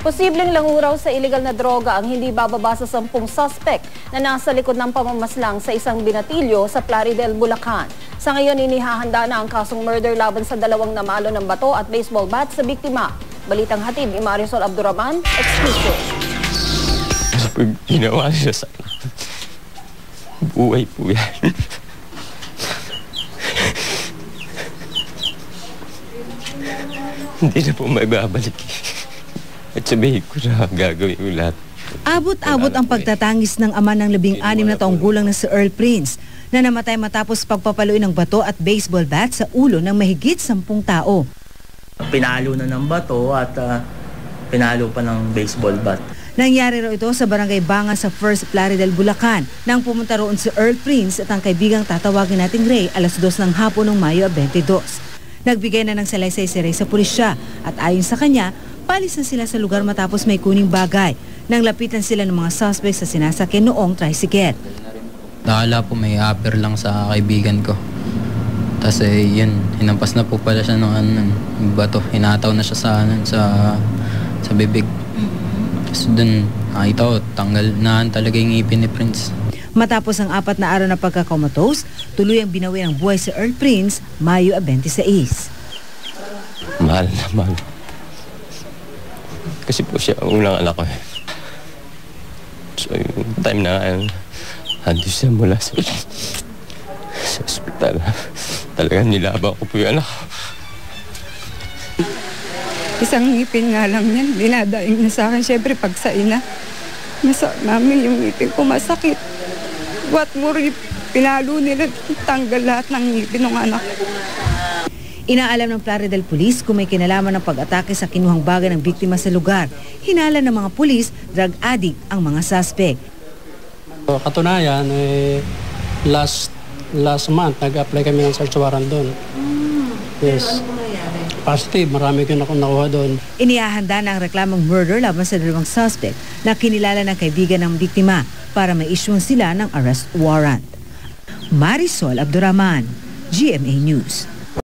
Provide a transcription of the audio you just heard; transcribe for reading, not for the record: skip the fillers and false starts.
Posibleng languraw sa iligal na droga ang hindi bababa sa 10 suspect na nasa likod ng pamamaslang sa isang binatilyo sa Plaridel, Bulacan. Sa ngayon, inihahanda na ang kasong murder laban sa dalawang namalo ng bato at baseball bat sa biktima. Balitang hatid ni Marisol Abduraman, exclusive. Pag ginawa siya sa buhay po yan. Hindi na po maibabalik. At sabihin ko na gagawin ko lahat. Abot-abot ang pagtatangis ng ama ng 16 na taong gulang na si Earl Prince na namatay matapos pagpapaluin ng bato at baseball bat sa ulo ng mahigit 10 tao. Pinalo na ng bato at pinalo pa ng baseball bat. Nangyari raw ito sa Barangay Banga sa First Plaridel, Bulacan nang pumunta roon si Earl Prince at ang kaibigang tatawagin nating Ray alas 2 ng hapon ng Mayo 22. Nagbigay na ng salaysay si Ray sa pulisya at ayon sa kanya, palis na sila sa lugar matapos may kuning bagay nang lapitan sila ng mga suspect sa sinasakyan noong tricycle. Nakala po may upper lang sa kaibigan ko. Tapos yun, hinampas na po pala siya ng bato. Hinataw na siya sa bibig. Tapos dun, nakita ko, tanggal na talaga yung ngipin ni Prince. Matapos ang 4 na araw na pagkakamatose, tuloy ang binawi ng buhay si Earl Prince, Mayo 26. Mahal na mahal. Kasi po siya ang unang anak ko. So yung time na handi siya mula sa ospital. Talagang nilaban ko po yung anak. Isang ngipin nga lang yan, dinadaing na sa akin. Siyempre pag sa ina, mami yung ngipin ko masakit. What more, pinalo nila, tanggal lahat ng ngipin ng anak. Inaalam ng Plaridel Police kung may kinalaman ng pag-atake sa kinuhang bagay ng biktima sa lugar. Hinala ng mga pulis, drug addict ang mga suspect. Katunayan, last month, nag-apply kami ng search warrant doon. Yes. Positive, marami ko nakuha doon. Inihahanda na ang reklamong murder laban sa dalawang suspect na kinilala ng kaibigan ng biktima para ma-issue sila ng arrest warrant. Marisol Abduraman, GMA News.